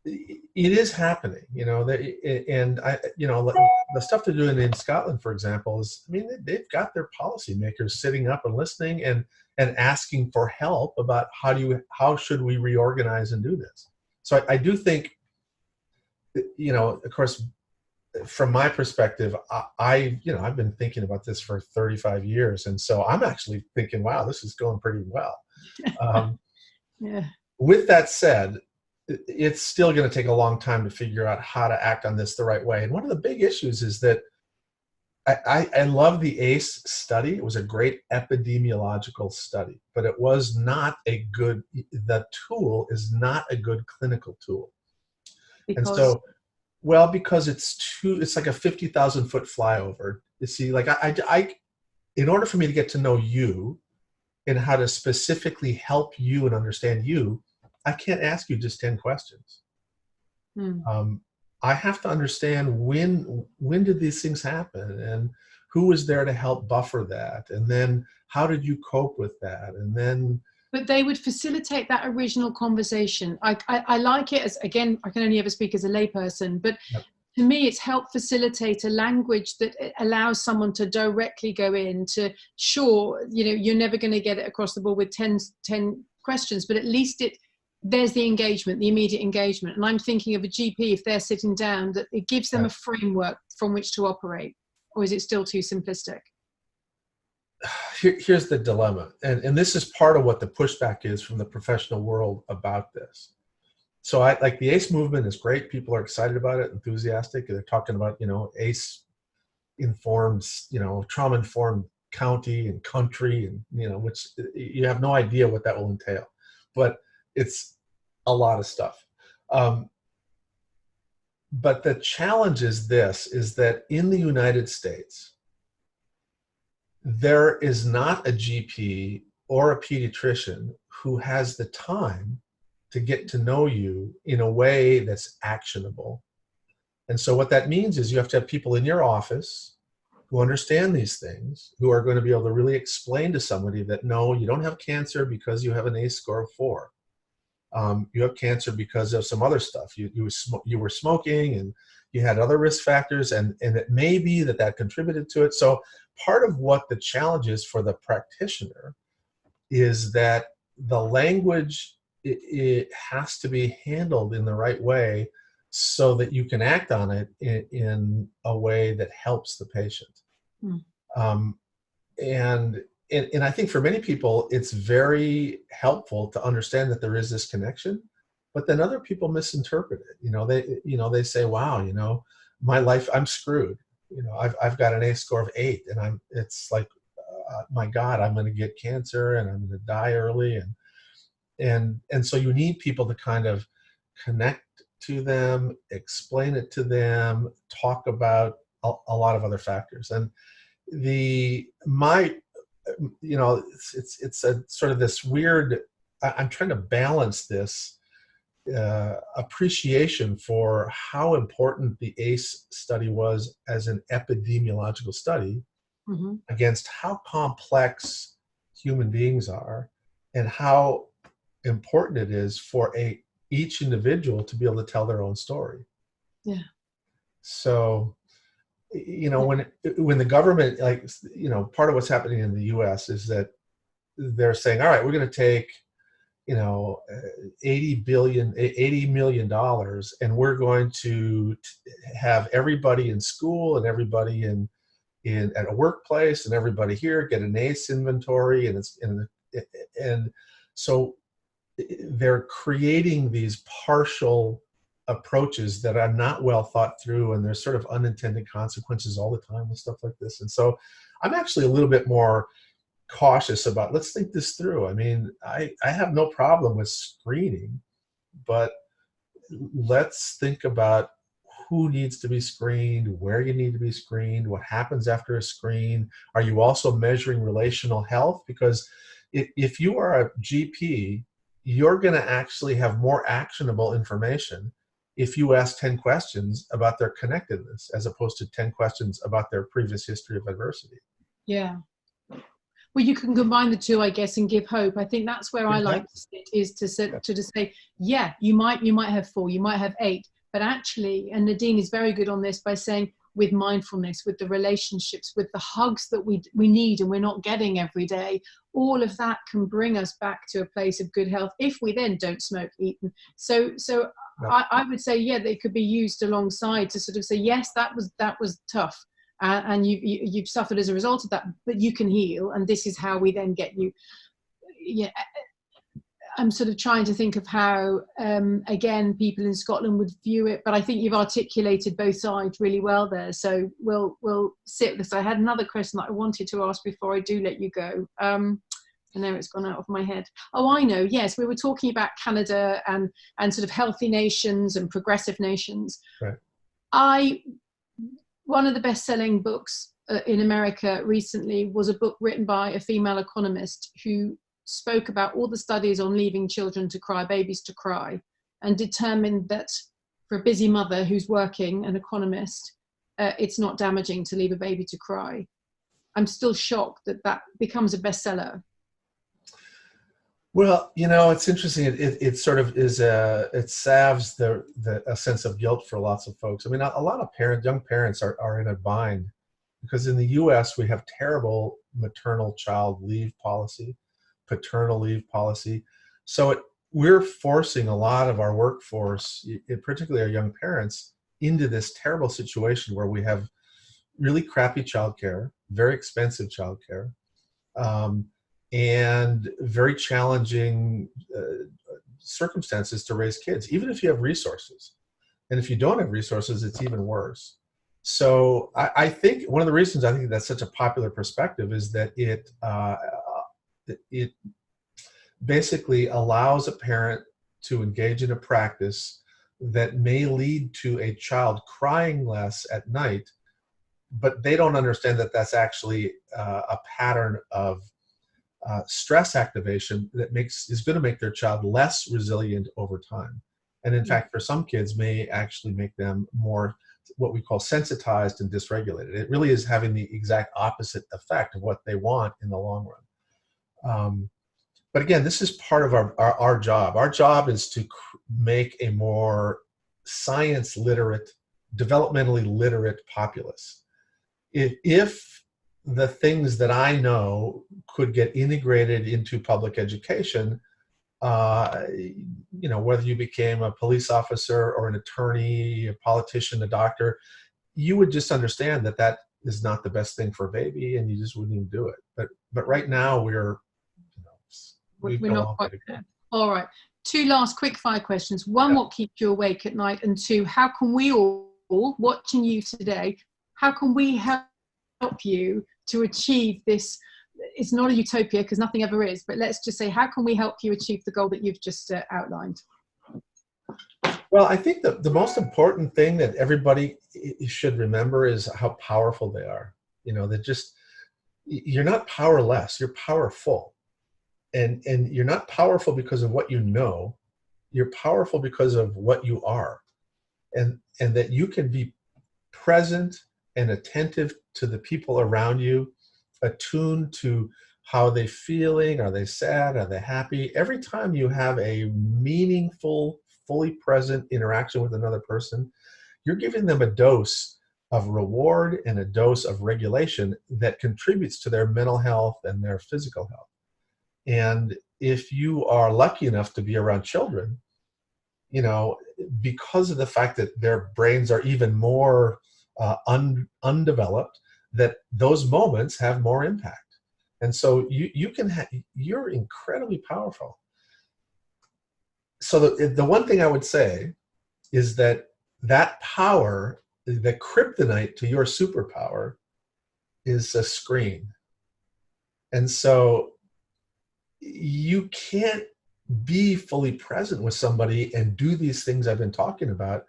it is happening, and the stuff they're doing in Scotland, for example, is, they've got their policymakers sitting up and listening and asking for help about how should we reorganize and do this. So I do think, of course, from my perspective, I've been thinking about this for 35 years. And so I'm actually thinking, wow, this is going pretty well. With that said, it's still going to take a long time to figure out how to act on this the right way. And one of the big issues is that I love the ACE study. It was a great epidemiological study, but it was not the tool is not a good clinical tool. Because? And so, because it's like a 50,000 foot flyover. You see, like in order for me to get to know you and how to specifically help you and understand you, I can't ask you just 10 questions. I have to understand when did these things happen, and who was there to help buffer that, and then how did you cope with that, and then. But they would facilitate that original conversation. I like it as, again, I can only ever speak as a layperson, but to me, it's helped facilitate a language that allows someone to directly go into, sure, you're never going to get it across the board with 10 questions, but at least there's the engagement, the immediate engagement. And I'm thinking of a GP, if they're sitting down, that it gives them a framework from which to operate. Or is it still too simplistic? Here's the dilemma. And this is part of what the pushback is from the professional world about this. So like the ACE movement is great. People are excited about it, enthusiastic. They're talking about, ACE informed, trauma-informed county and country, and, which you have no idea what that will entail. But it's a lot of stuff. But the challenge is that in the United States, there is not a GP or a pediatrician who has the time to get to know you in a way that's actionable. And so what that means is you have to have people in your office who understand these things, who are going to be able to really explain to somebody that, no, you don't have cancer because you have an ACE score of 4. You have cancer because of some other stuff. You were smoking, and you had other risk factors, and it may be that contributed to it. So part of what the challenge is for the practitioner is that the language, it has to be handled in the right way so that you can act on it in a way that helps the patient. And I think for many people, it's very helpful to understand that there is this connection, but then other people misinterpret it. They say, wow, my life, I'm screwed. I've got an ACE score of 8, and it's like, my God, I'm going to get cancer and I'm going to die early. And so you need people to kind of connect to them, explain it to them, talk about a lot of other factors. And it's a sort of this weird, I'm trying to balance this appreciation for how important the ACE study was as an epidemiological study against how complex human beings are and how important it is for each individual to be able to tell their own story. Yeah. So, when the government, part of what's happening in the US is that they're saying, all right, we're going to take, $80 million, and we're going to have everybody in school and everybody at a workplace and everybody here get an ACE inventory, and so they're creating these partial approaches that are not well thought through, and there's sort of unintended consequences all the time with stuff like this. And so I'm actually a little bit more cautious about, let's think this through. I mean, I have no problem with screening, but let's think about who needs to be screened, where you need to be screened, what happens after a screen. Are you also measuring relational health? Because if you are a GP, you're going to actually have more actionable information if you ask 10 questions about their connectedness as opposed to 10 questions about their previous history of adversity. Yeah. Well, you can combine the two, I guess, and give hope. I think that's where I like to sit, is to say, yeah, you might have 4, you might have 8, but actually, and Nadine is very good on this by saying, with mindfulness, with the relationships, with the hugs that we need and we're not getting every day, all of that can bring us back to a place of good health if we then don't smoke, eat. So I would say, yeah, they could be used alongside to sort of say, yes, that was tough, and you've suffered as a result of that, but you can heal, and this is how we then get you. Yeah. I'm sort of trying to think of how, again, people in Scotland would view it, but I think you've articulated both sides really well there. So we'll sit with this. I had another question that I wanted to ask before I do let you go. And now it's gone out of my head. Oh, I know. Yes, we were talking about Canada and sort of healthy nations and progressive nations. Right. One of the best-selling books in America recently was a book written by a female economist who spoke about all the studies on leaving children to cry, babies to cry, and determined that for a busy mother who's working, an economist, it's not damaging to leave a baby to cry. I'm still shocked that becomes a bestseller. Well, it's interesting. It sort of is it salves a sense of guilt for lots of folks. I mean, a lot of young parents are in a bind because in the U.S. we have terrible maternal child leave policy, paternal leave policy. So we're forcing a lot of our workforce, particularly our young parents, into this terrible situation where we have really crappy childcare, very expensive childcare, and very challenging circumstances to raise kids, even if you have resources. And if you don't have resources, it's even worse. So I think one of the reasons I think that's such a popular perspective is that it basically allows a parent to engage in a practice that may lead to a child crying less at night, but they don't understand that that's actually a pattern of stress activation that is going to make their child less resilient over time. And in fact, for some kids may actually make them more what we call sensitized and dysregulated. It really is having the exact opposite effect of what they want in the long run. but again, this is part of our job. Our job is to make a more science literate, developmentally literate populace. If the things that I know could get integrated into public education, whether you became a police officer or an attorney, a politician, a doctor, you would just understand that that is not the best thing for a baby, and you just wouldn't even do it. But right now we're not quite there. All right. 2 last quick fire questions. 1, what keeps you awake at night? And 2, how can we all watching you today, how can we help you to achieve this? It's not a utopia because nothing ever is, but let's just say, how can we help you achieve the goal that you've just outlined? Well, I think the most important thing that everybody should remember is how powerful they are. You're not powerless, you're powerful. And you're not powerful because of what you know, you're powerful because of what you are. And that you can be present and attentive to the people around you, attuned to how they're feeling. Are they sad? Are they happy? Every time you have a meaningful, fully present interaction with another person, you're giving them a dose of reward and a dose of regulation that contributes to their mental health and their physical health. And if you are lucky enough to be around children, because of the fact that their brains are even more undeveloped, that those moments have more impact. And so you're incredibly powerful. So the one thing I would say is that power, the kryptonite to your superpower, is a screen. And so you can't be fully present with somebody and do these things I've been talking about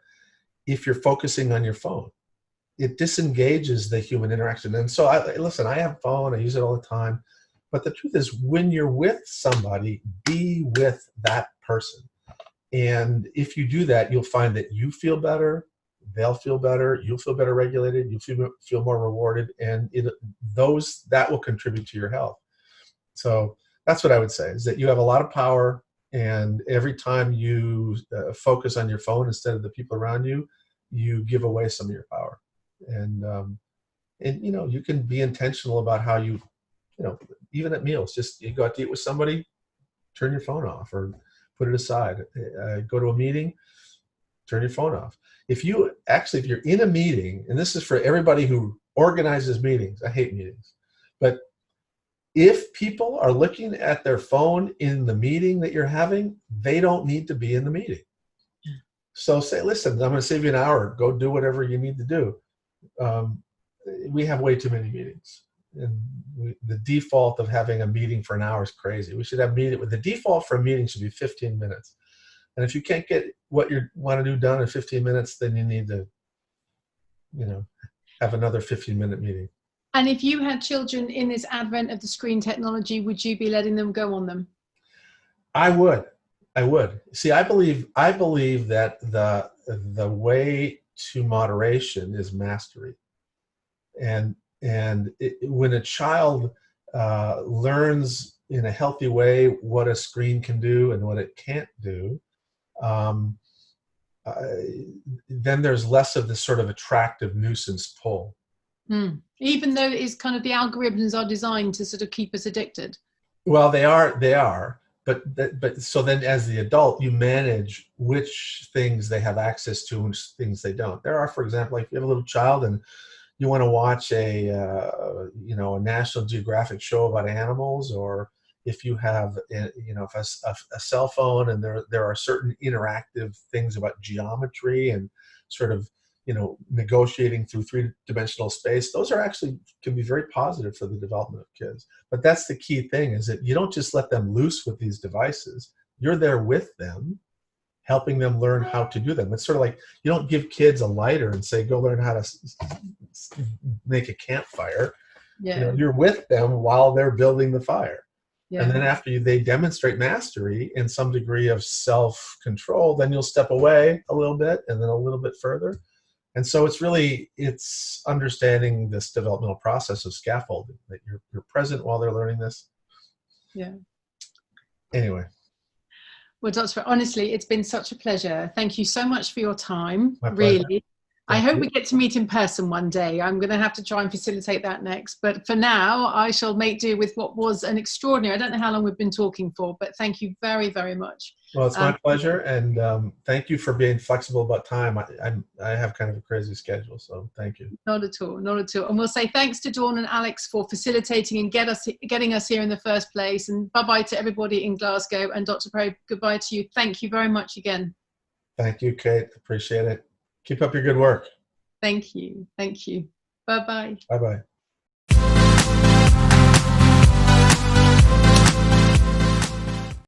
if you're focusing on your phone. It disengages the human interaction. And so I have a phone, I use it all the time. But the truth is, when you're with somebody, be with that person. And if you do that, you'll find that you feel better, they'll feel better, you'll feel better regulated, you'll feel more rewarded, and that will contribute to your health. So that's what I would say, is that you have a lot of power, and every time you focus on your phone instead of the people around you, you give away some of your power. And you can be intentional about how you even at meals, just you go out to eat with somebody, turn your phone off or put it aside. Go to a meeting, turn your phone off. If you're in a meeting, and this is for everybody who organizes meetings, I hate meetings, but if people are looking at their phone in the meeting that you're having, they don't need to be in the meeting. So say, listen, I'm going to save you an hour. Go do whatever you need to do. We have way too many meetings. And the default of having a meeting for an hour is crazy. We should have the default for a meeting should be 15 minutes. And if you can't get what you want to do done in 15 minutes, then you need to, have another 15-minute meeting. And if you had children in this advent of the screen technology, would you be letting them go on them? I would. See, I believe that the way to moderation is mastery. And when a child learns in a healthy way what a screen can do and what it can't do, then there's less of this sort of attractive nuisance pull. Even though it's kind of the algorithms are designed to sort of keep us addicted. Well, they are. But so then as the adult, you manage which things they have access to and which things they don't. There are, for example, like if you have a little child and you want to watch a National Geographic show about animals, or if you have a cell phone and there are certain interactive things about geometry and sort of negotiating through three-dimensional space, those can be very positive for the development of kids. But that's the key thing, is that you don't just let them loose with these devices. You're there with them, helping them learn how to do them. It's sort of like you don't give kids a lighter and say, go learn how to make a campfire. Yeah. You're with them while they're building the fire. Yeah. And then after they demonstrate mastery and some degree of self-control, then you'll step away a little bit and then a little bit further. And so it's understanding this developmental process of scaffolding, that you're present while they're learning this. Yeah. Anyway. Well, Dr. Honestly, it's been such a pleasure. Thank you so much for your time. My pleasure. Really. I hope we get to meet in person one day. I'm going to have to try and facilitate that next. But for now, I shall make do with what was an extraordinary, I don't know how long we've been talking for, but thank you very, very much. Well, it's my pleasure. And thank you for being flexible about time. I have kind of a crazy schedule, so thank you. Not at all, not at all. And we'll say thanks to Dawn and Alex for facilitating and getting us here in the first place. And bye-bye to everybody in Glasgow. And Dr. Perry, goodbye to you. Thank you very much again. Thank you, Kate. Appreciate it. Keep up your good work. Thank you. Thank you. Bye-bye. Bye-bye.